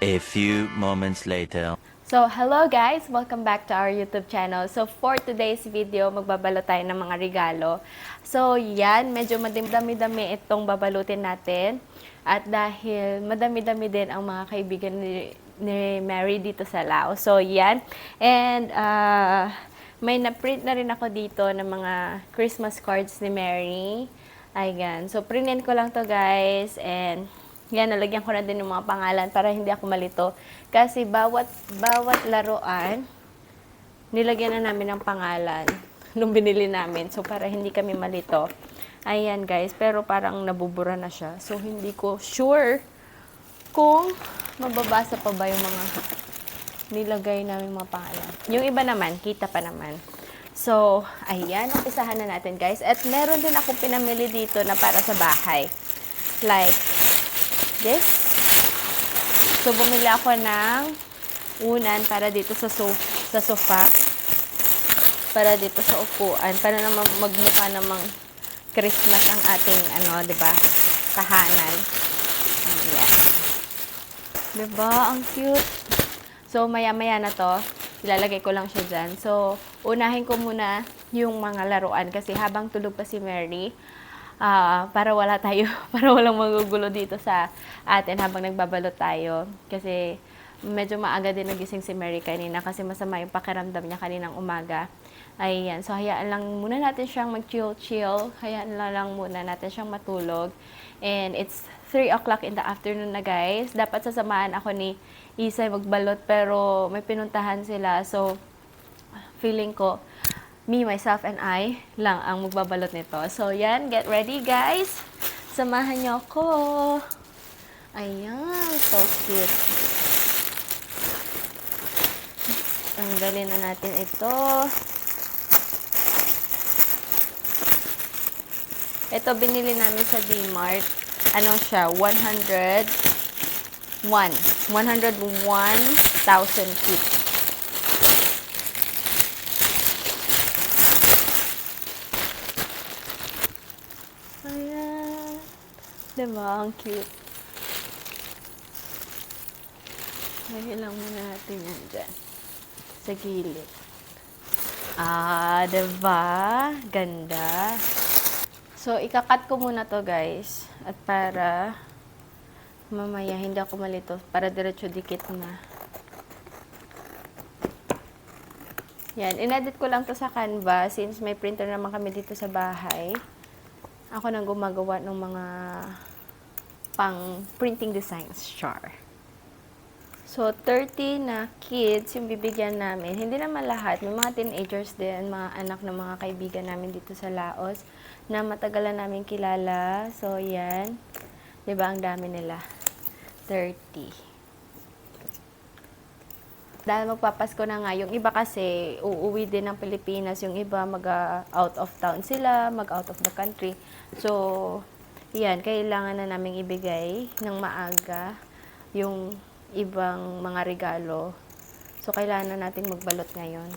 A few moments later. So, hello guys! Welcome back to our YouTube channel. So, for today's video, magbabalo tayo ng mga regalo. So, yan, medyo madami-dami itong babalutin natin. At dahil madami-dami din ang mga kaibigan ni Mary dito sa Laos. So, yan. And, may na-print na rin ako dito ng mga Christmas cards ni Mary. Ayan. So, printin ko lang to guys. And, yan, nalagyan ko na din yung mga pangalan para hindi ako malito. Kasi bawat laruan, nilagyan na namin ng pangalan nung binili namin. So, para hindi kami malito. Ayan, guys. Pero parang nabubura na siya. So, hindi ko sure kung mababasa pa ba yung mga nilagay namin mga pangalan. Yung iba naman, kita pa naman. So, ayan. Umpisahan na natin, guys. At meron din akong pinamili dito na para sa bahay. Like, this. So, bumili ako ng unan para dito sa sofa. Para dito sa upuan. Para naman magmukha namang Christmas ang ating, di ba, tahanan. Ayan. Diba? Ang cute. So, maya-maya na to. Ilalagay ko lang siya dyan. So, unahin ko muna yung mga laruan. Kasi habang tulog pa si Mary, para para walang magugulo dito sa atin habang nagbabalot tayo. Kasi medyo maaga din nagising si Mary kanina kasi masama yung pakiramdam niya kaninang umaga. Ayan, so hayaan lang muna natin siyang mag-chill. Hayaan lang muna natin siyang matulog. And it's 3 o'clock in the afternoon na guys. Dapat sasamahan ako ni Isay magbalot pero may pinuntahan sila. So, feeling ko me, myself, and I lang ang magbabalot nito. So, yan. Get ready, guys. Samahan niyo ako. Ayan. So cute. Tanggalin na natin ito. Ito, binili namin sa D-Mart. Ano siya? 101,000 feet. Ayan. Diba? Ang cute. Lagyan lang muna natin yan dyan. Sa gilid. Diba? Ganda. So, ikakat ko muna to guys. At para mamaya hindi ako malito. Para diretso dikit na. Yan. Inedit ko lang to sa Canva since may printer naman kami dito sa bahay. Ako nang gumagawa ng mga pang printing designs, char. So, 30 na kids yung bibigyan namin. Hindi naman lahat. May mga teenagers din, mga anak ng mga kaibigan namin dito sa Laos na matagalan namin kilala. So, yan. Diba, ang dami nila? 30. Dahil magpapasko na nga, yung iba kasi uuwi din ng Pilipinas, yung iba mag-out of town sila, mag-out of the country. So, yan, kailangan na namin ibigay ng maaga yung ibang mga regalo. So, kailangan na natin magbalot ngayon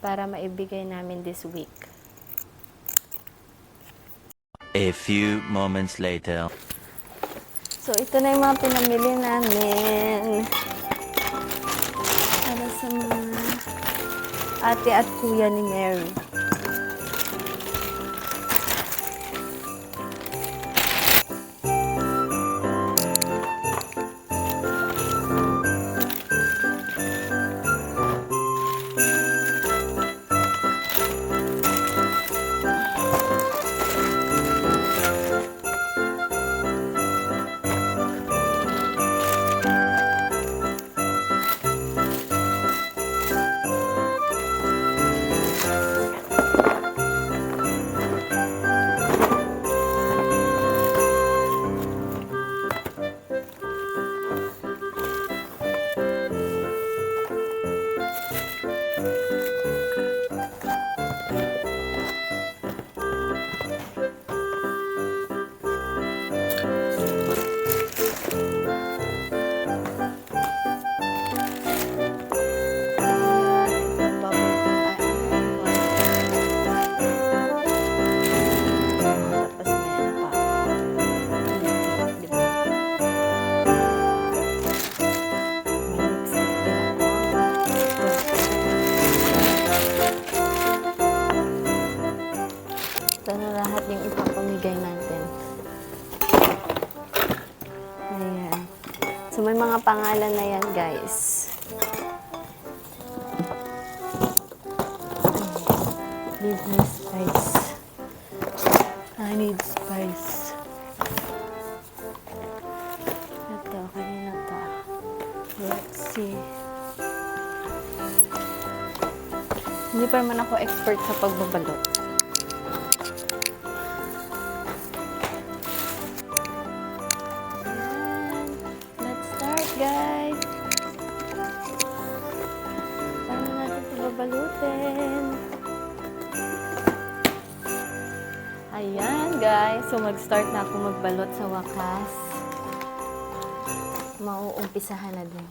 para maibigay namin this week. A few moments later. So, ito na yung mga pinamili namin. Para sa mga ate at kuya ni Mary. ipapamigay natin. Ayan. So, may mga pangalan na yan, guys. Need my spice. I need spice. Ito, kanina to. Let's see. Hindi pa naman ako expert sa pagbabalot. Let's start, guys. Paano natin ito babalutin? Ayan, guys. So, mag-start na ako magbalot sa wakas. Mauumpisahan na din.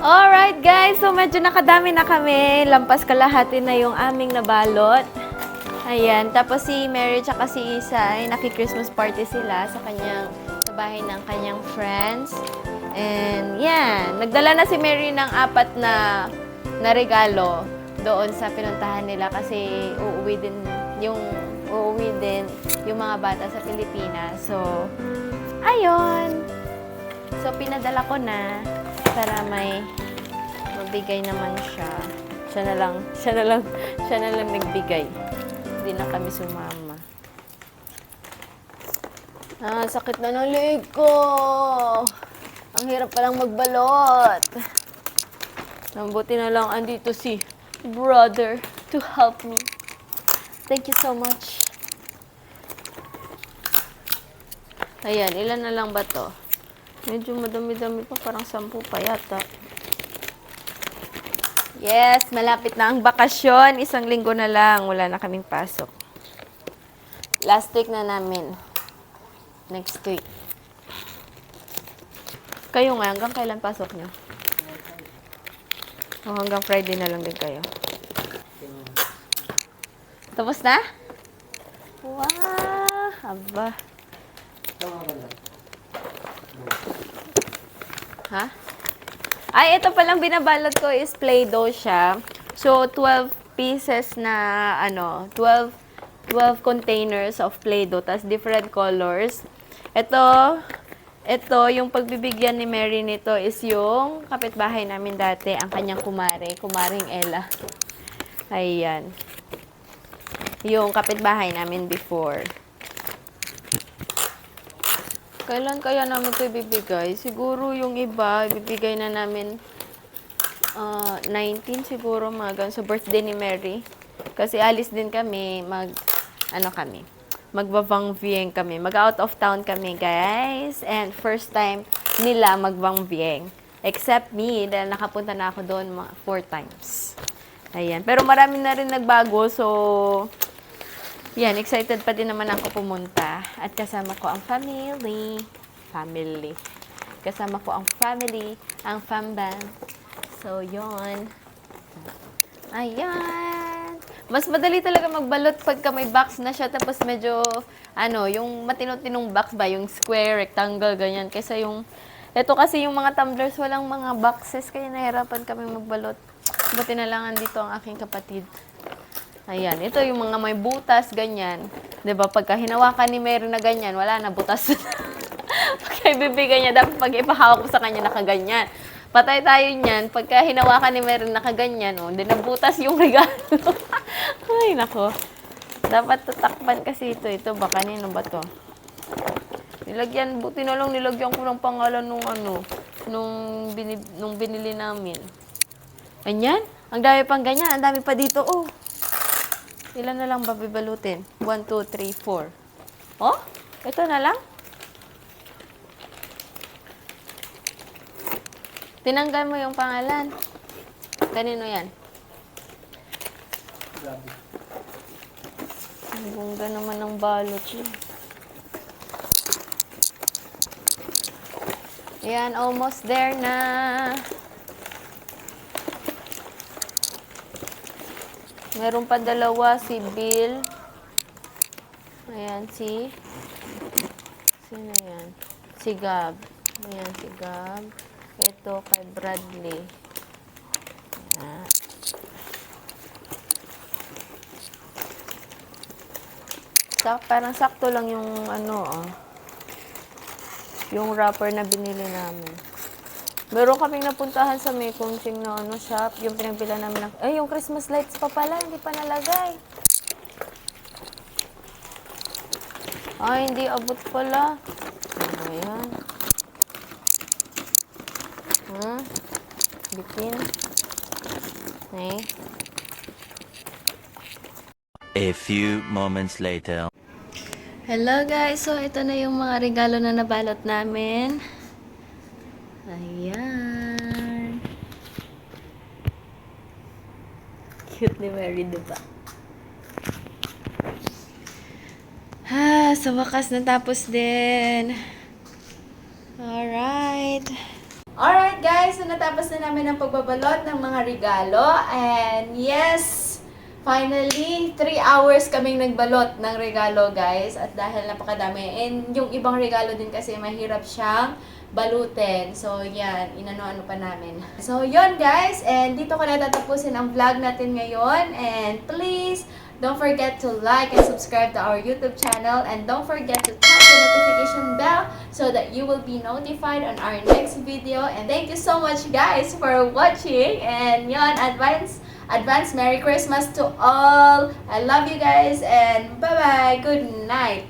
Alright guys, so medyo nakadami na kami. Lampas kalahati na yung aming nabalot. Ayan, tapos si Mary tsaka si Isa ay naki-Christmas party sila sa bahay ng kanyang friends. And yan, nagdala na si Mary ng 4 na regalo doon sa pinuntahan nila kasi uuwi din yung mga bata sa Pilipinas. So, ayun. So, pinadala ko na para may mabigay naman siya. Siya na lang nagbigay. Hindi na kami sumama. Sakit na ng leg ko. Ang hirap palang magbalot. Mabuti na lang andito si brother to help me. Thank you so much. Ayan, ilan na lang ba to? Medyo madami-dami pa, parang 10 pa yata. Yes, malapit na ang bakasyon. 1 linggo na lang, wala na kaming pasok. Last week na namin. Next week. Kayo nga, hanggang kailan pasok nyo? O hanggang Friday na lang din kayo. Tapos na? Wow! Aba. Ha? Ay, ito palang binabalot ko is Play-Doh siya. So, 12 pieces na, 12 containers of Play-Doh, tas different colors. Ito, yung pagbibigyan ni Mary nito is yung kapitbahay namin dati, ang kanyang kumaring Ella. Ayan. Yung kapitbahay namin before. Kailan kaya namin ito ibibigay? Siguro yung iba, ibibigay na namin 19 siguro mga sa birthday ni Mary. Kasi alis din kami, magba-Vang Vieng kami. Mag-out of town kami, guys. And first time nila mag-Vang Vieng. Except me, dahil nakapunta na ako doon 4 times. Ayan. Pero marami na rin nagbago, so yan, excited pa din naman ako pumunta. At kasama ko ang family. Kasama ko ang family, ang famban. So, yon. Ayan. Mas madali talaga magbalot pagka may box na siya. Tapos medyo, yung matino-tinong box ba? Yung square, rectangle, ganyan. Kaysa ito kasi yung mga tumblers, walang mga boxes. Kaya nahirapan kami magbalot. Buti na lang andito ang aking kapatid. Ayan, ito yung mga may butas, ganyan. 'Di ba? Pagka hinawakan ni Mary na ganyan, wala na butas. Pagka ibibigay niya, dapat pag ipahawak ko sa kanya nakaganyan. Patay tayo niyan. Pagka hinawakan ni Mary nakaganyan, hindi na butas yung regalo. Ay, nako. Dapat tatakpan kasi ito. Ito ba? Kanino ba to? Nilagyan, buti na lang nilagyan ko ng pangalan nung binili namin. Ganyan? Ang dami pang ganyan. Ang dami pa dito, oh. Ilan na lang ba bibalutin? 1, 2, 3, 4. Oh? Ito na lang? Tinanggal mo yung pangalan. Kanino yan? Grabe. Ang bongga naman ng balot niya. Ayan, almost there na. Meron pa 2, si Bill. Ayan, sino yan? Si Gab. Ayan, si Gab. Ito kay Bradley. Ayan. Parang sakto lang yung yung wrapper na binili namin. Meron kaming napuntahan sa May Kungsing na shop. Yung pinagbilan namin ng... Ay, yung Christmas lights pa pala. Hindi pa nalagay. Ay, hindi abot pala. Ayan. Bitin. Okay. A few moments later. Hello guys! So, ito na yung mga regalo na nabalot namin. Ayan. Cute ni Mary, diba? Sa wakas natapos din. Alright. Alright guys, so natapos na namin ang pagbabalot ng mga regalo. And yes, finally, 3 hours kaming nagbalot ng regalo guys. At dahil napakadami. And yung ibang regalo din kasi mahirap siyang balutin. So yan, inano-ano pa namin. So yun guys, and dito ko na tatapusin ang vlog natin ngayon. And please, don't forget to like and subscribe to our YouTube channel. And don't forget to tap the notification bell so that you will be notified on our next video. And thank you so much guys for watching. And yon, advance Merry Christmas to all. I love you guys and bye-bye. Good night.